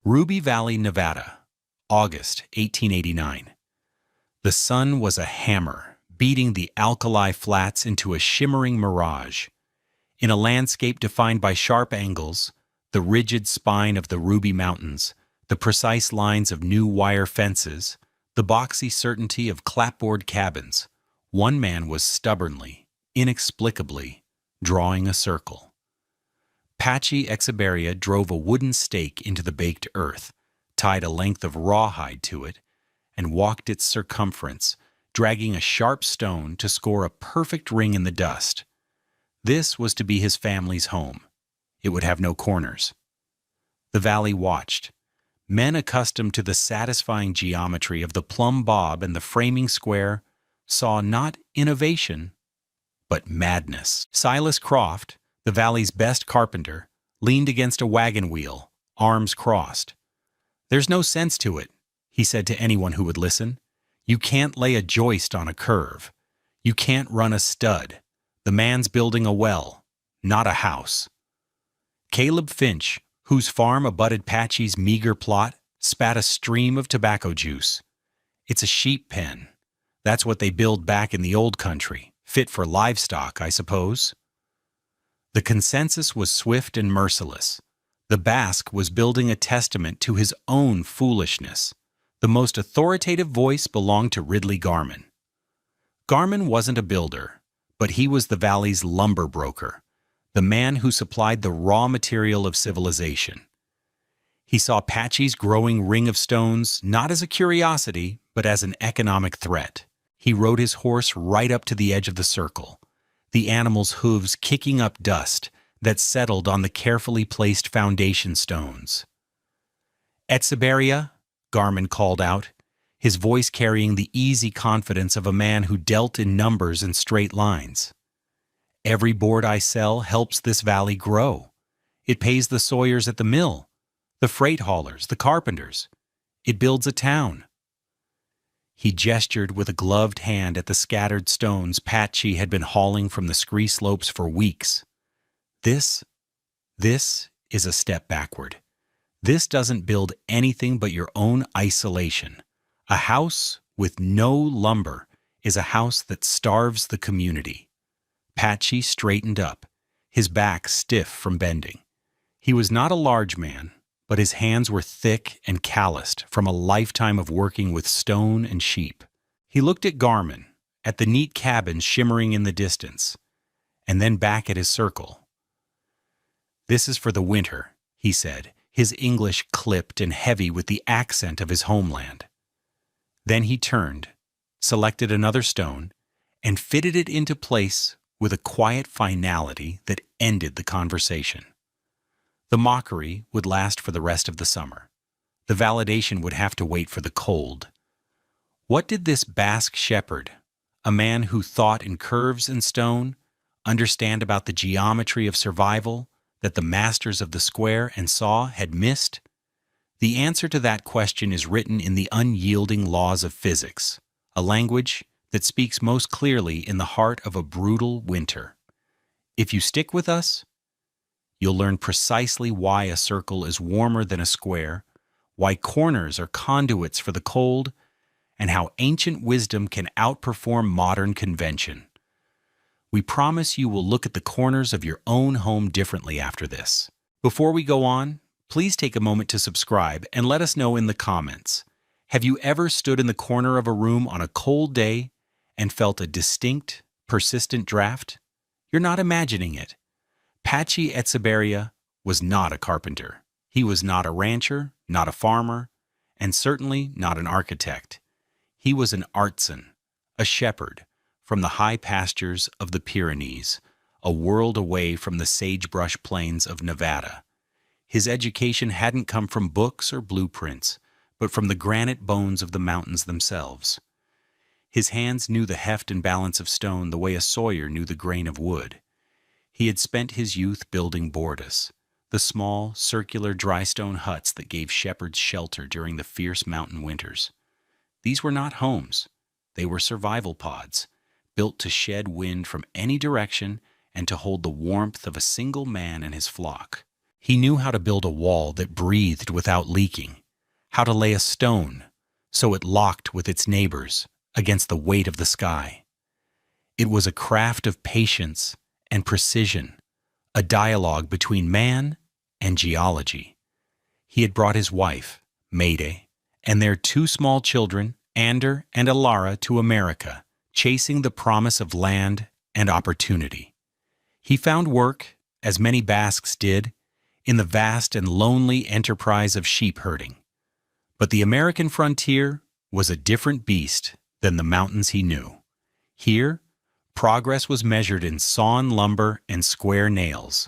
Ruby Valley, Nevada, August 1889. The sun was a hammer, beating the alkali flats into a shimmering mirage. In a landscape defined by sharp angles, the rigid spine of the Ruby Mountains, the precise lines of new wire fences, the boxy certainty of clapboard cabins, one man was stubbornly, inexplicably, drawing a circle. Patchy Echevarria drove a wooden stake into the baked earth, tied a length of rawhide to it, and walked its circumference, dragging a sharp stone to score a perfect ring in the dust. This was to be his family's home. It would have no corners. The valley watched. Men accustomed to the satisfying geometry of the plumb bob and the framing square saw not innovation, but madness. Silas Croft, the valley's best carpenter, leaned against a wagon wheel, arms crossed. "There's no sense to it," he said to anyone who would listen. "You can't lay a joist on a curve. You can't run a stud. The man's building a well, not a house." Caleb Finch, whose farm abutted Patchy's meager plot, spat a stream of tobacco juice. "It's a sheep pen. That's what they build back in the old country. Fit for livestock, I suppose." The consensus was swift and merciless. The Basque was building a testament to his own foolishness. The most authoritative voice belonged to Ridley Garman. Garman wasn't a builder, but he was the valley's lumber broker, the man who supplied the raw material of civilization. He saw Patchy's growing ring of stones not as a curiosity, but as an economic threat. He rode his horse right up to the edge of the circle, the animal's hooves kicking up dust that settled on the carefully placed foundation stones. "Echevarria," Garman called out, his voice carrying the easy confidence of a man who dealt in numbers and straight lines. "Every board I sell helps this valley grow. It pays the sawyers at the mill, the freight haulers, the carpenters. It builds a town." He gestured with a gloved hand at the scattered stones Patchy had been hauling from the scree slopes for weeks. This is a step backward. This doesn't build anything but your own isolation. A house with no lumber is a house that starves the community. Patchy straightened up, his back stiff from bending. He was not a large man, but his hands were thick and calloused from a lifetime of working with stone and sheep. He looked at Garman, at the neat cabins shimmering in the distance, and then back at his circle. "This is for the winter," he said, his English clipped and heavy with the accent of his homeland. Then he turned, selected another stone, and fitted it into place with a quiet finality that ended the conversation. The mockery would last for the rest of the summer. The validation would have to wait for the cold. What did this Basque shepherd, a man who thought in curves and stone, understand about the geometry of survival that the masters of the square and saw had missed? The answer to that question is written in the unyielding laws of physics, a language that speaks most clearly in the heart of a brutal winter. If you stick with us, you'll learn precisely why a circle is warmer than a square, why corners are conduits for the cold, and how ancient wisdom can outperform modern convention. We promise you will look at the corners of your own home differently after this. Before we go on, please take a moment to subscribe and let us know in the comments. Have you ever stood in the corner of a room on a cold day and felt a distinct, persistent draft? You're not imagining it. Patchy Echevarria was not a carpenter. He was not a rancher, not a farmer, and certainly not an architect. He was an artisan, a shepherd, from the high pastures of the Pyrenees, a world away from the sagebrush plains of Nevada. His education hadn't come from books or blueprints, but from the granite bones of the mountains themselves. His hands knew the heft and balance of stone the way a sawyer knew the grain of wood. He had spent his youth building bordas, the small, circular dry stone huts that gave shepherds shelter during the fierce mountain winters. These were not homes. They were survival pods, built to shed wind from any direction and to hold the warmth of a single man and his flock. He knew how to build a wall that breathed without leaking, how to lay a stone so it locked with its neighbors against the weight of the sky. It was a craft of patience and precision, a dialogue between man and geology. He had brought his wife, Mayday, and their two small children, Ander and Alara, to America, chasing the promise of land and opportunity. He found work, as many Basques did, in the vast and lonely enterprise of sheep herding. But the American frontier was a different beast than the mountains he knew. Here, progress was measured in sawn lumber and square nails.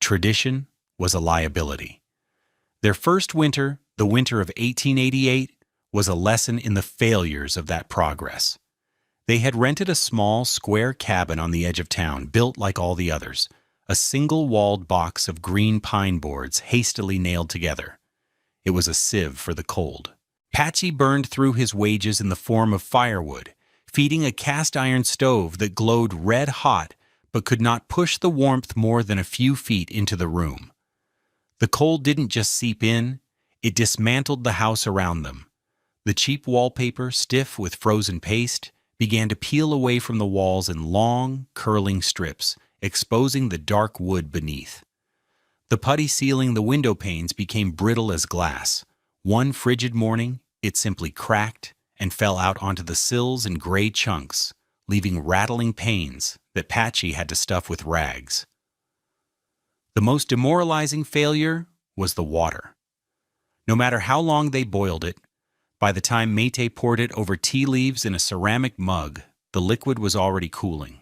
Tradition was a liability. Their first winter, the winter of 1888, was a lesson in the failures of that progress. They had rented a small, square cabin on the edge of town, built like all the others, a single-walled box of green pine boards hastily nailed together. It was a sieve for the cold. Patchy burned through his wages in the form of firewood, feeding a cast-iron stove that glowed red-hot but could not push the warmth more than a few feet into the room. The cold didn't just seep in, it dismantled the house around them. The cheap wallpaper, stiff with frozen paste, began to peel away from the walls in long, curling strips, exposing the dark wood beneath. The putty sealing the window panes became brittle as glass. One frigid morning, it simply cracked and fell out onto the sills in gray chunks, leaving rattling panes that Patchy had to stuff with rags. The most demoralizing failure was the water. No matter how long they boiled it, by the time Mété poured it over tea leaves in a ceramic mug, the liquid was already cooling.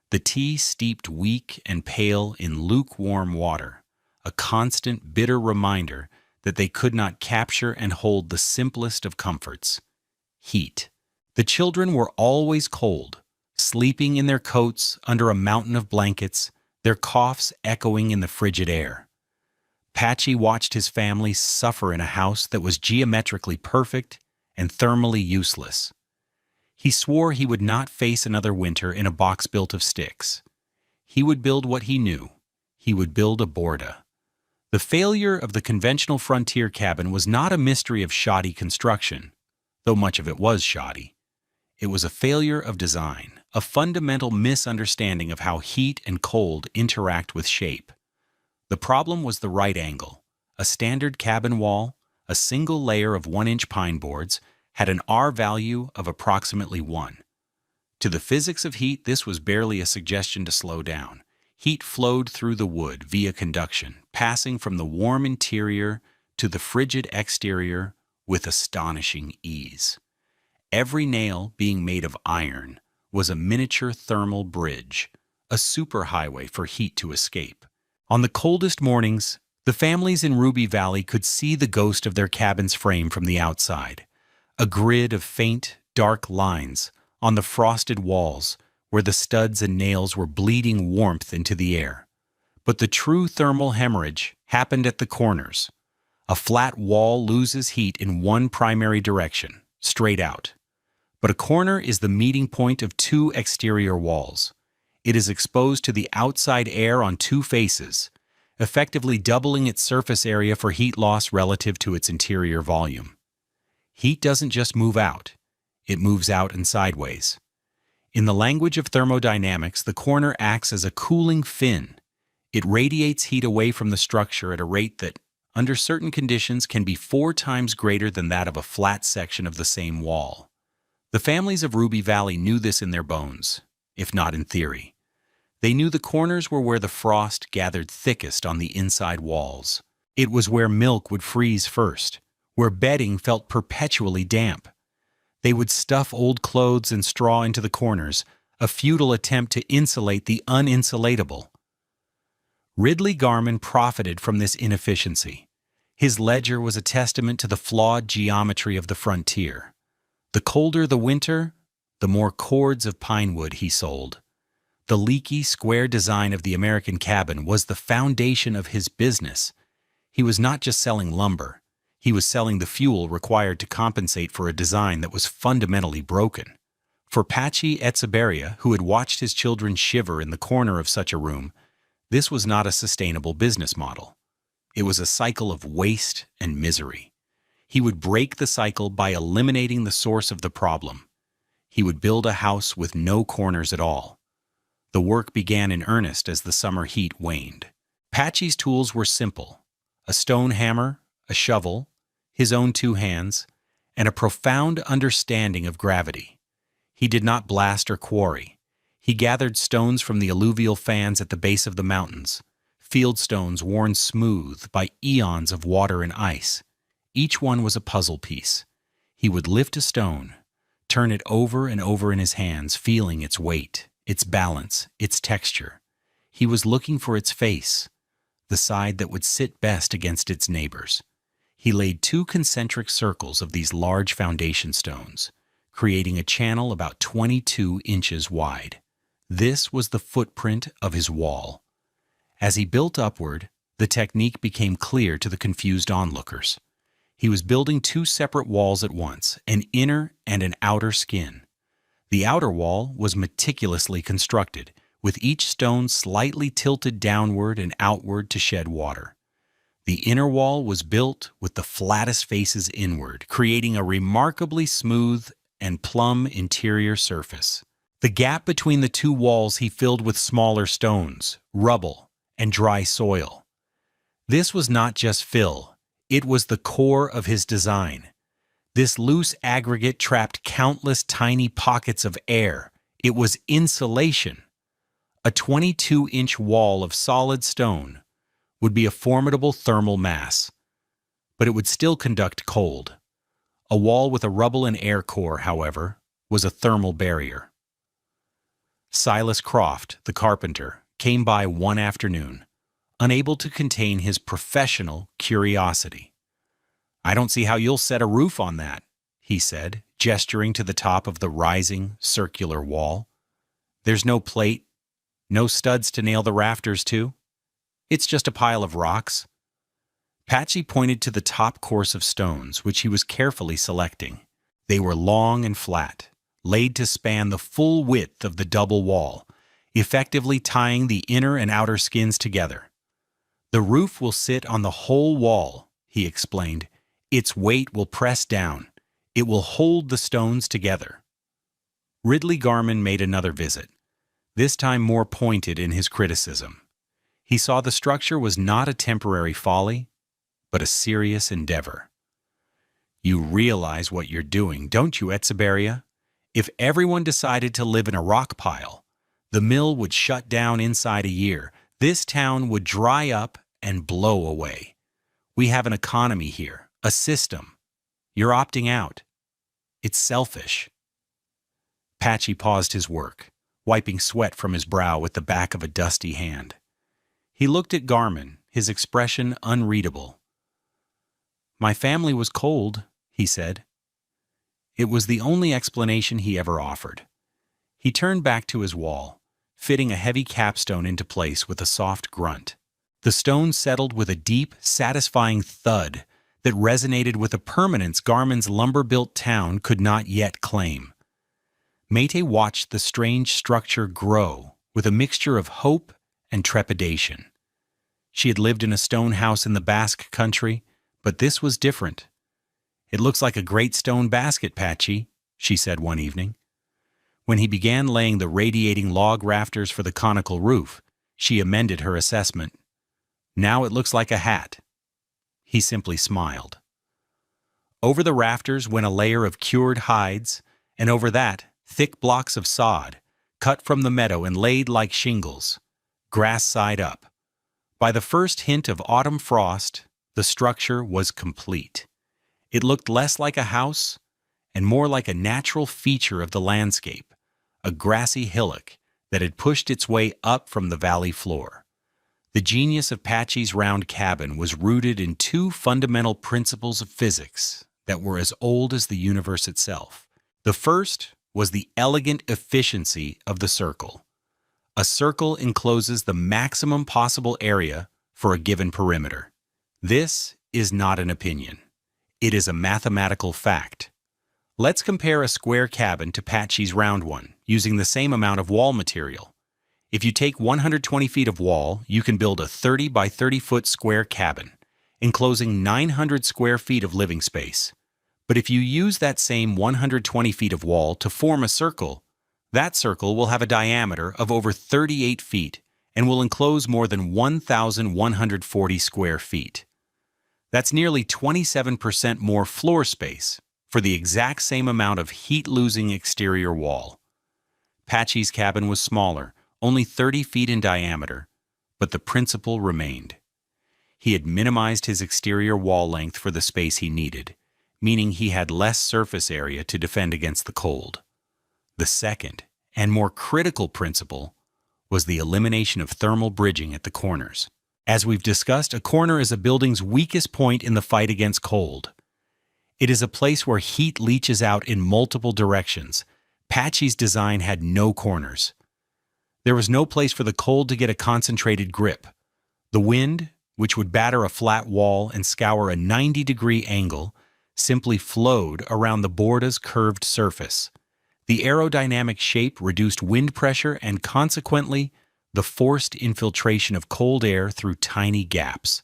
The tea steeped weak and pale in lukewarm water, a constant bitter reminder that they could not capture and hold the simplest of comforts: heat. The children were always cold, sleeping in their coats under a mountain of blankets, their coughs echoing in the frigid air. Patchy watched his family suffer in a house that was geometrically perfect and thermally useless. He swore he would not face another winter in a box built of sticks. He would build what he knew. He would build a borda. The failure of the conventional frontier cabin was not a mystery of shoddy construction, though much of it was shoddy. It was a failure of design, a fundamental misunderstanding of how heat and cold interact with shape. The problem was the right angle. A standard cabin wall, a single layer of 1-inch pine boards, had an R value of approximately 1. To the physics of heat, this was barely a suggestion to slow down. Heat flowed through the wood via conduction, passing from the warm interior to the frigid exterior with astonishing ease. Every nail, being made of iron, was a miniature thermal bridge, a superhighway for heat to escape. On the coldest mornings, the families in Ruby Valley could see the ghost of their cabin's frame from the outside, a grid of faint, dark lines on the frosted walls where the studs and nails were bleeding warmth into the air. But the true thermal hemorrhage happened at the corners. A flat wall loses heat in one primary direction, straight out. But a corner is the meeting point of two exterior walls. It is exposed to the outside air on two faces, effectively doubling its surface area for heat loss relative to its interior volume. Heat doesn't just move out, it moves out and sideways. In the language of thermodynamics, the corner acts as a cooling fin. It radiates heat away from the structure at a rate that, under certain conditions, can be 4 times greater than that of a flat section of the same wall. The families of Ruby Valley knew this in their bones, if not in theory. They knew the corners were where the frost gathered thickest on the inside walls. It was where milk would freeze first, where bedding felt perpetually damp. They would stuff old clothes and straw into the corners, a futile attempt to insulate the uninsulatable. Ridley Garman profited from this inefficiency. His ledger was a testament to the flawed geometry of the frontier. The colder the winter, the more cords of pine wood he sold. The leaky, square design of the American cabin was the foundation of his business. He was not just selling lumber. He was selling the fuel required to compensate for a design that was fundamentally broken. For Patchy Etzeberria, who had watched his children shiver in the corner of such a room, this was not a sustainable business model. It was a cycle of waste and misery. He would break the cycle by eliminating the source of the problem. He would build a house with no corners at all. The work began in earnest as the summer heat waned. Patchy's tools were simple: a stone hammer, a shovel, his own 2 hands, and a profound understanding of gravity. He did not blast or quarry. He gathered stones from the alluvial fans at the base of the mountains, field stones worn smooth by eons of water and ice. Each one was a puzzle piece. He would lift a stone, turn it over and over in his hands, feeling its weight, its balance, its texture. He was looking for its face, the side that would sit best against its neighbors. He laid 2 concentric circles of these large foundation stones, creating a channel about 22 inches wide. This was the footprint of his wall. As he built upward, the technique became clear to the confused onlookers. He was building 2 separate walls at once, an inner and an outer skin. The outer wall was meticulously constructed, with each stone slightly tilted downward and outward to shed water. The inner wall was built with the flattest faces inward, creating a remarkably smooth and plumb interior surface. The gap between the 2 walls he filled with smaller stones, rubble, and dry soil. This was not just fill, it was the core of his design. This loose aggregate trapped countless tiny pockets of air. It was insulation. A 22-inch wall of solid stone would be a formidable thermal mass, but it would still conduct cold. A wall with a rubble and air core, however, was a thermal barrier. Silas Croft, the carpenter, came by one afternoon, unable to contain his professional curiosity. "I don't see how you'll set a roof on that," he said, gesturing to the top of the rising, circular wall. "There's no plate, no studs to nail the rafters to. It's just a pile of rocks." Patchy pointed to the top course of stones, which he was carefully selecting. They were long and flat, laid to span the full width of the double wall, effectively tying the inner and outer skins together. "The roof will sit on the whole wall," he explained. "Its weight will press down. It will hold the stones together." Ridley Garman made another visit, this time more pointed in his criticism. He saw the structure was not a temporary folly, but a serious endeavor. "You realize what you're doing, don't you, Etzeberria? If everyone decided to live in a rock pile, the mill would shut down inside a year. This town would dry up and blow away. We have an economy here, a system. You're opting out. It's selfish." Patchy paused his work, wiping sweat from his brow with the back of a dusty hand. He looked at Garman, his expression unreadable. "My family was cold," he said. It was the only explanation he ever offered. He turned back to his wall, fitting a heavy capstone into place with a soft grunt. The stone settled with a deep, satisfying thud that resonated with a permanence Garman's lumber-built town could not yet claim. Mayte watched the strange structure grow with a mixture of hope and trepidation. She had lived in a stone house in the Basque country, but this was different. "It looks like a great stone basket, Patchy," she said one evening. When he began laying the radiating log rafters for the conical roof, she amended her assessment. "Now it looks like a hat." He simply smiled. Over the rafters went a layer of cured hides, and over that, thick blocks of sod, cut from the meadow and laid like shingles, grass side up. By the first hint of autumn frost, the structure was complete. It looked less like a house and more like a natural feature of the landscape, a grassy hillock that had pushed its way up from the valley floor. The genius of Patchy's round cabin was rooted in 2 fundamental principles of physics that were as old as the universe itself. The first was the elegant efficiency of the circle. A circle encloses the maximum possible area for a given perimeter. This is not an opinion. It is a mathematical fact. Let's compare a square cabin to Patchy's round one, using the same amount of wall material. If you take 120 feet of wall, you can build a 30 by 30 foot square cabin. enclosing 900 square feet of living space. But if you use that same 120 feet of wall to form a circle, that circle will have a diameter of over 38 feet and will enclose more than 1,140 square feet. That's nearly 27% more floor space for the exact same amount of heat-losing exterior wall. Patchy's cabin was smaller, only 30 feet in diameter, but the principle remained. He had minimized his exterior wall length for the space he needed, meaning he had less surface area to defend against the cold. The second, and more critical principle, was the elimination of thermal bridging at the corners. As we've discussed, a corner is a building's weakest point in the fight against cold. It is a place where heat leaches out in multiple directions. Patchy's design had no corners. There was no place for the cold to get a concentrated grip. The wind, which would batter a flat wall and scour a 90-degree angle, simply flowed around the boarda's curved surface. The aerodynamic shape reduced wind pressure and, consequently, the forced infiltration of cold air through tiny gaps.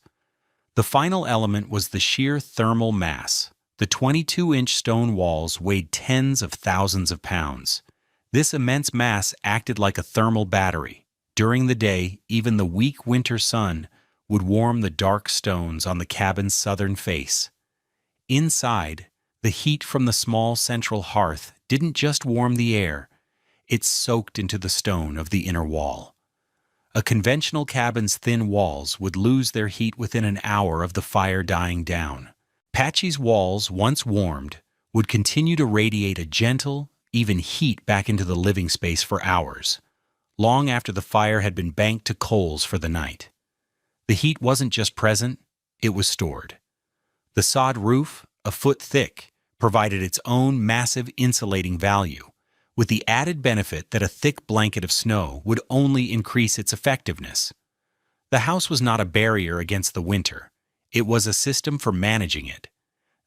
The final element was the sheer thermal mass. The 22-inch stone walls weighed tens of thousands of pounds. This immense mass acted like a thermal battery. During the day, even the weak winter sun would warm the dark stones on the cabin's southern face. Inside, the heat from the small central hearth didn't just warm the air, it soaked into the stone of the inner wall. A conventional cabin's thin walls would lose their heat within an hour of the fire dying down. Patchy's walls, once warmed, would continue to radiate a gentle, even heat back into the living space for hours, long after the fire had been banked to coals for the night. The heat wasn't just present, it was stored. The sod roof, a foot thick, provided its own massive insulating value, with the added benefit that a thick blanket of snow would only increase its effectiveness. The house was not a barrier against the winter, it was a system for managing it.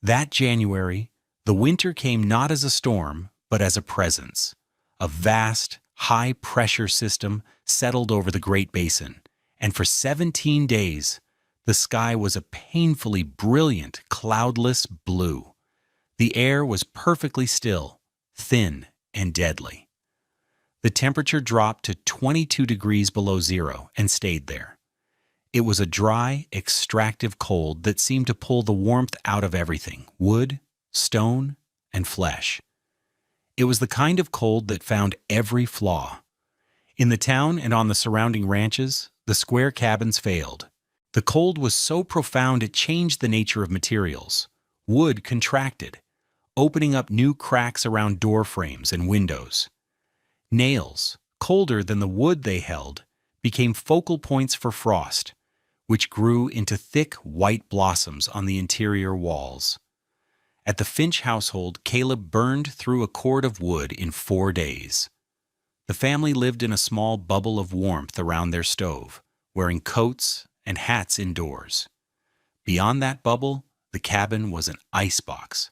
That January, the winter came not as a storm, but as a presence. A vast, high-pressure system settled over the Great Basin, and for 17 days, the sky was a painfully brilliant, cloudless blue. The air was perfectly still, thin, and deadly. The temperature dropped to 22 degrees below zero and stayed there. It was a dry, extractive cold that seemed to pull the warmth out of everything: wood, stone, and flesh. It was the kind of cold that found every flaw. In the town and on the surrounding ranches, the square cabins failed. The cold was so profound it changed the nature of materials. Wood contracted, opening up new cracks around door frames and windows. Nails, colder than the wood they held, became focal points for frost, which grew into thick white blossoms on the interior walls. At the Finch household, Caleb burned through a cord of wood in 4 days. The family lived in a small bubble of warmth around their stove, wearing coats and hats indoors. Beyond that bubble, the cabin was an icebox.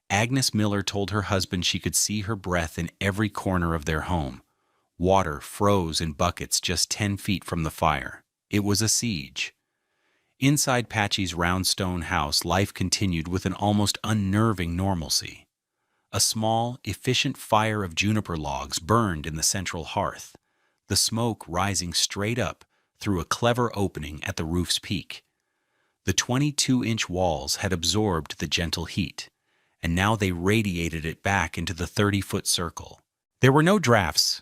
Agnes Miller told her husband she could see her breath in every corner of their home. Water froze in buckets just 10 feet from the fire. It was a siege. Inside Patchy's round stone house, life continued with an almost unnerving normalcy. A small, efficient fire of juniper logs burned in the central hearth, the smoke rising straight up through a clever opening at the roof's peak. The 22-inch walls had absorbed the gentle heat, and now they radiated it back into the 30-foot circle. There were no drafts,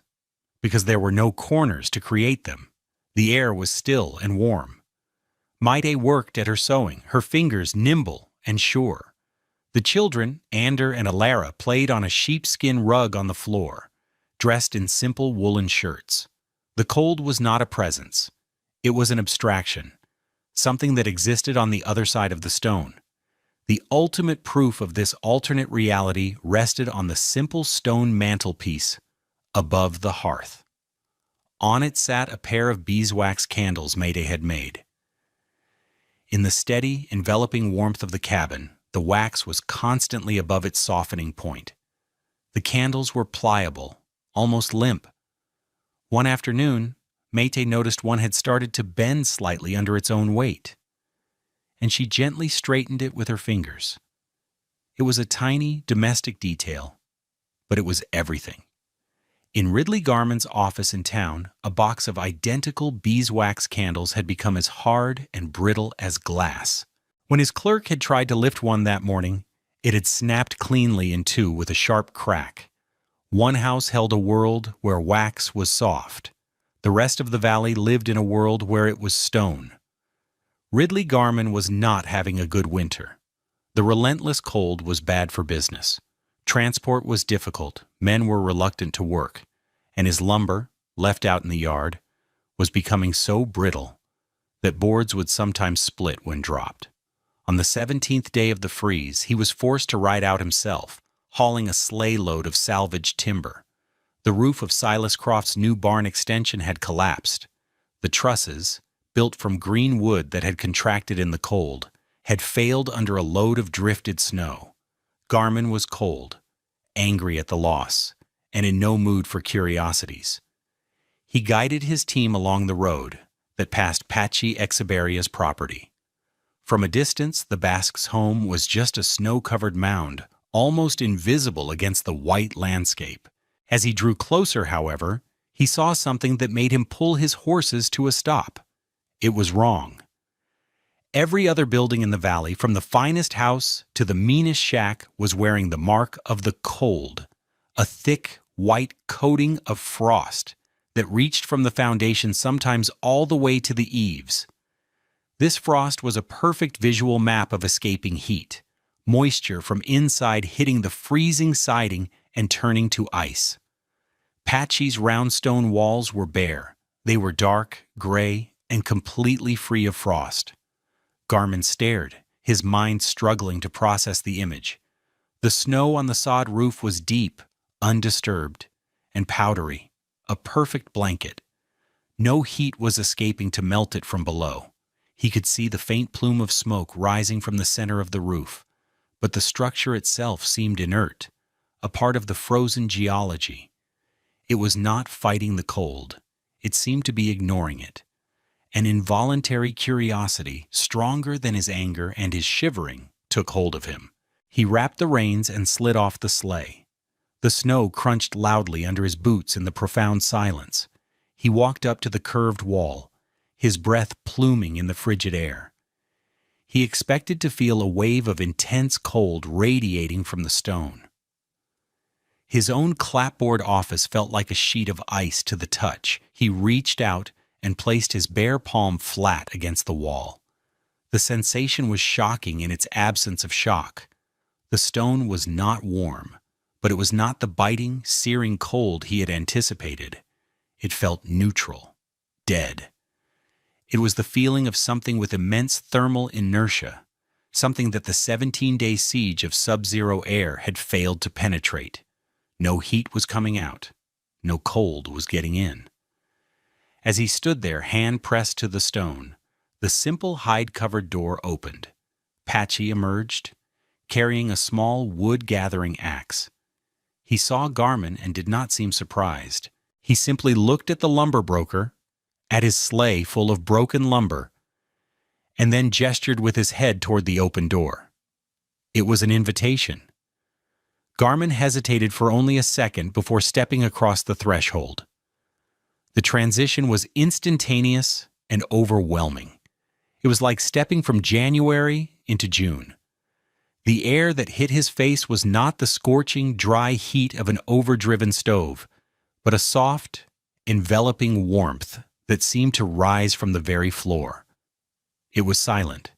because there were no corners to create them. The air was still and warm. Maite worked at her sewing, her fingers nimble and sure. The children, Ander and Alara, played on a sheepskin rug on the floor, dressed in simple woolen shirts. The cold was not a presence. It was an abstraction, something that existed on the other side of the stone. The ultimate proof of this alternate reality rested on the simple stone mantelpiece above the hearth. On it sat a pair of beeswax candles Maite had made. In the steady, enveloping warmth of the cabin, the wax was constantly above its softening point. The candles were pliable, almost limp. One afternoon, Maite noticed one had started to bend slightly under its own weight. and she gently straightened it with her fingers. It was a tiny, domestic detail, but it was everything. In Ridley Garman's office in town, a box of identical beeswax candles had become as hard and brittle as glass. When his clerk had tried to lift one that morning, it had snapped cleanly in two with a sharp crack. One house held a world where wax was soft. The rest of the valley lived in a world where it was stone. Ridley Garman was not having a good winter. The relentless cold was bad for business. Transport was difficult, men were reluctant to work, and his lumber, left out in the yard, was becoming so brittle that boards would sometimes split when dropped. On the 17th day of the freeze, he was forced to ride out himself, hauling a sleigh load of salvaged timber. The roof of Silas Croft's new barn extension had collapsed. The trusses, built from green wood that had contracted in the cold, had failed under a load of drifted snow. Garman was cold, angry at the loss, and in no mood for curiosities. He guided his team along the road that passed Patchy Exiberia's property. From a distance, the Basque's home was just a snow-covered mound, almost invisible against the white landscape. As he drew closer, however, he saw something that made him pull his horses to a stop. It was wrong. Every other building in the valley, from the finest house to the meanest shack, was wearing the mark of the cold, a thick, white coating of frost that reached from the foundation sometimes all the way to the eaves. This frost was a perfect visual map of escaping heat, moisture from inside hitting the freezing siding and turning to ice. Patchy's round stone walls were bare. They were dark, gray, and completely free of frost. Garman stared, his mind struggling to process the image. The snow on the sod roof was deep, undisturbed, and powdery, a perfect blanket. No heat was escaping to melt it from below. He could see the faint plume of smoke rising from the center of the roof, but the structure itself seemed inert, a part of the frozen geology. It was not fighting the cold. It seemed to be ignoring it. An involuntary curiosity, stronger than his anger and his shivering, took hold of him. He wrapped the reins and slid off the sleigh. The snow crunched loudly under his boots in the profound silence. He walked up to the curved wall, his breath pluming in the frigid air. He expected to feel a wave of intense cold radiating from the stone. His own clapboard office felt like a sheet of ice to the touch. He reached out and placed his bare palm flat against the wall. The sensation was shocking in its absence of shock. The stone was not warm, but it was not the biting, searing cold he had anticipated. It felt neutral, dead. It was the feeling of something with immense thermal inertia, something that the 17-day siege of sub-zero air had failed to penetrate. No heat was coming out. No cold was getting in. As he stood there, hand pressed to the stone, the simple hide-covered door opened. Patchy emerged, carrying a small wood-gathering axe. He saw Garman and did not seem surprised. He simply looked at the lumber broker, at his sleigh full of broken lumber, and then gestured with his head toward the open door. It was an invitation. Garman hesitated for only a second before stepping across the threshold. The transition was instantaneous and overwhelming. It was like stepping from January into June. The air that hit his face was not the scorching, dry heat of an overdriven stove, but a soft, enveloping warmth that seemed to rise from the very floor. It was silent.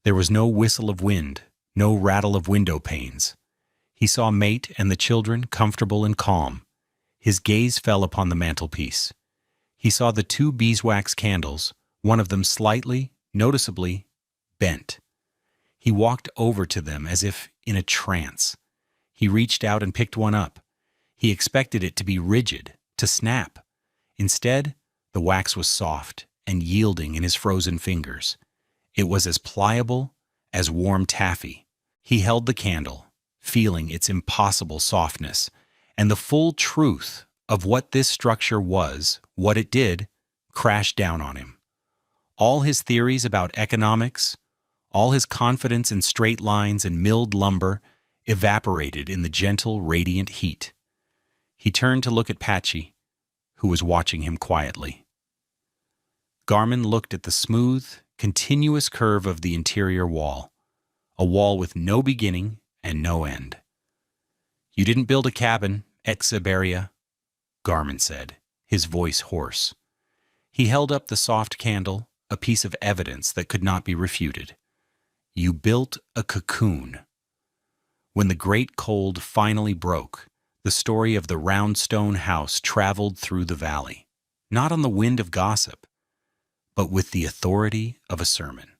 There was no whistle of wind, no rattle of window panes. He saw Mate and the children comfortable and calm. His gaze fell upon the mantelpiece. He saw the two beeswax candles, one of them slightly, noticeably, bent. He walked over to them as if in a trance. He reached out and picked one up. He expected it to be rigid, to snap. Instead, the wax was soft and yielding in his frozen fingers. It was as pliable as warm taffy. He held the candle, feeling its impossible softness, and the full truth of what this structure was, what it did, crashed down on him. All his theories about economics, All his confidence in straight lines and milled lumber evaporated in the gentle, radiant heat. He turned to look at Patchy, who was watching him quietly. Garmin looked at the smooth, continuous curve of the interior wall, a wall with no beginning and no end. "You didn't build a cabin, Etsaberia," Garmin said, his voice hoarse. He held up the soft candle, a piece of evidence that could not be refuted. "You built a cocoon." When the great cold finally broke, the story of the round stone house traveled through the valley, not on the wind of gossip, but with the authority of a sermon.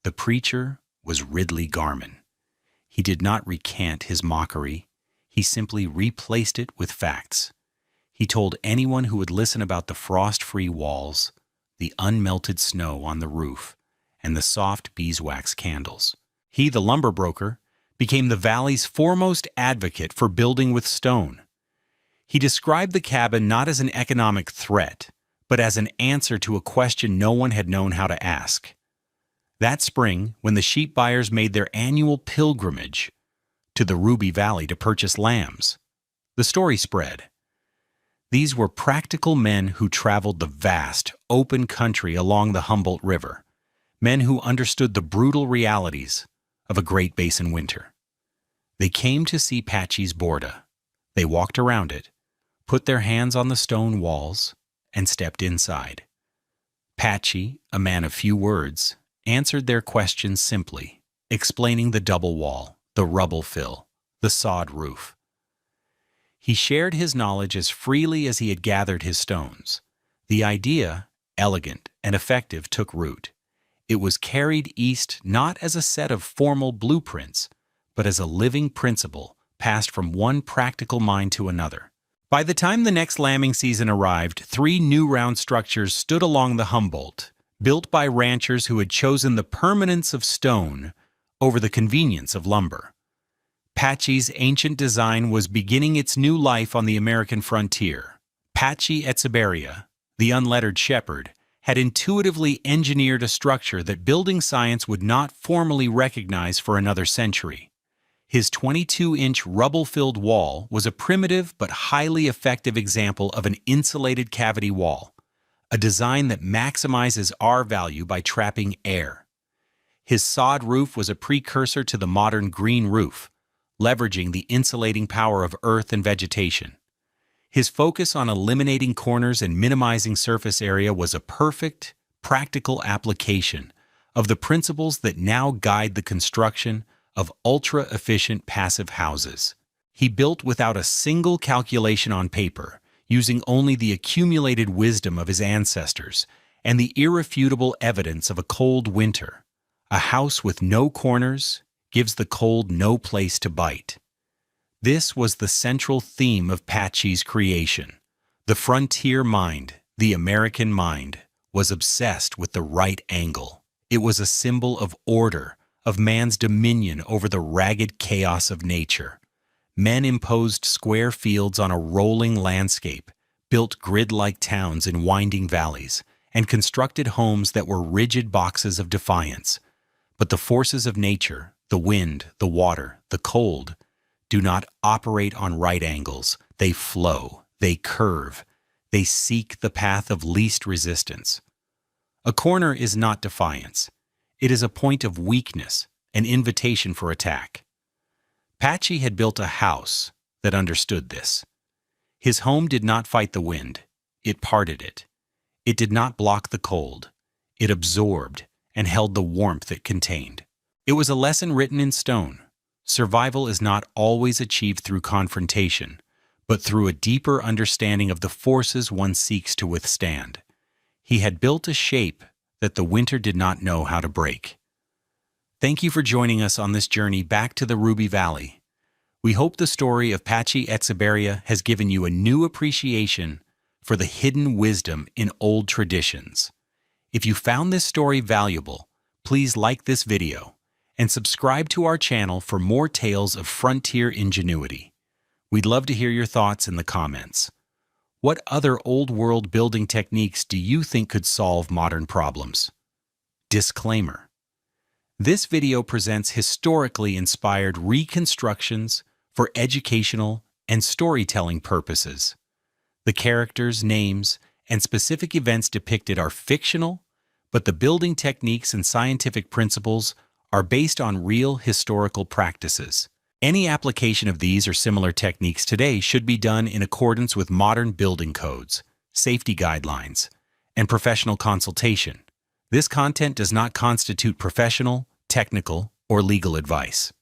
The preacher was Ridley Garmin. He did not recant his mockery. He simply replaced it with facts. He told anyone who would listen about the frost-free walls, the unmelted snow on the roof, and the soft beeswax candles. He, the lumber broker, became the valley's foremost advocate for building with stone. He described the cabin not as an economic threat, but as an answer to a question no one had known how to ask. That spring, when the sheep buyers made their annual pilgrimage to the Ruby Valley to purchase lambs, the story spread. These were practical men who traveled the vast, open country along the Humboldt River, men who understood the brutal realities of a Great Basin winter. They came to see Patchy's borda. They walked around it, put their hands on the stone walls, and stepped inside. Patchy, a man of few words, answered their questions simply, explaining the double wall, the rubble fill, the sod roof. He shared his knowledge as freely as he had gathered his stones. The idea, elegant and effective, took root. It was carried east not as a set of formal blueprints, but as a living principle passed from one practical mind to another. By the time the next lambing season arrived, 3 new round structures stood along the Humboldt, built by ranchers who had chosen the permanence of stone over the convenience of lumber. Patchy's ancient design was beginning its new life on the American frontier. Patchy Etsaberia, the unlettered shepherd, had intuitively engineered a structure that building science would not formally recognize for another century. His 22-inch rubble-filled wall was a primitive but highly effective example of an insulated cavity wall, a design that maximizes R-value by trapping air. His sod roof was a precursor to the modern green roof, leveraging the insulating power of earth and vegetation. His focus on eliminating corners and minimizing surface area was a perfect, practical application of the principles that now guide the construction of ultra-efficient passive houses. He built without a single calculation on paper, using only the accumulated wisdom of his ancestors and the irrefutable evidence of a cold winter. A house with no corners gives the cold no place to bite. This was the central theme of Patchy's creation. The frontier mind, the American mind, was obsessed with the right angle. It was a symbol of order, of man's dominion over the ragged chaos of nature. Men imposed square fields on a rolling landscape, built grid-like towns in winding valleys, and constructed homes that were rigid boxes of defiance. But the forces of nature, the wind, the water, the cold, do not operate on right angles. They flow, they curve, they seek the path of least resistance. A corner is not defiance. It is a point of weakness, an invitation for attack. Patchy had built a house that understood this. His home did not fight the wind. It parted it. It did not block the cold. It absorbed and held the warmth it contained. It was a lesson written in stone. Survival is not always achieved through confrontation, but through a deeper understanding of the forces one seeks to withstand. He had built a shape that the winter did not know how to break. Thank you for joining us on this journey back to the Ruby Valley. We hope the story of Patchy Etsaberia has given you a new appreciation for the hidden wisdom in old traditions. If you found this story valuable, please like this video and subscribe to our channel for more tales of frontier ingenuity. We'd love to hear your thoughts in the comments. What other old-world building techniques do you think could solve modern problems? Disclaimer: This video presents historically inspired reconstructions for educational and storytelling purposes. The characters, names, and specific events depicted are fictional, but the building techniques and scientific principles are based on real historical practices. Any application of these or similar techniques today should be done in accordance with modern building codes, safety guidelines, and professional consultation. This content does not constitute professional, technical, or legal advice.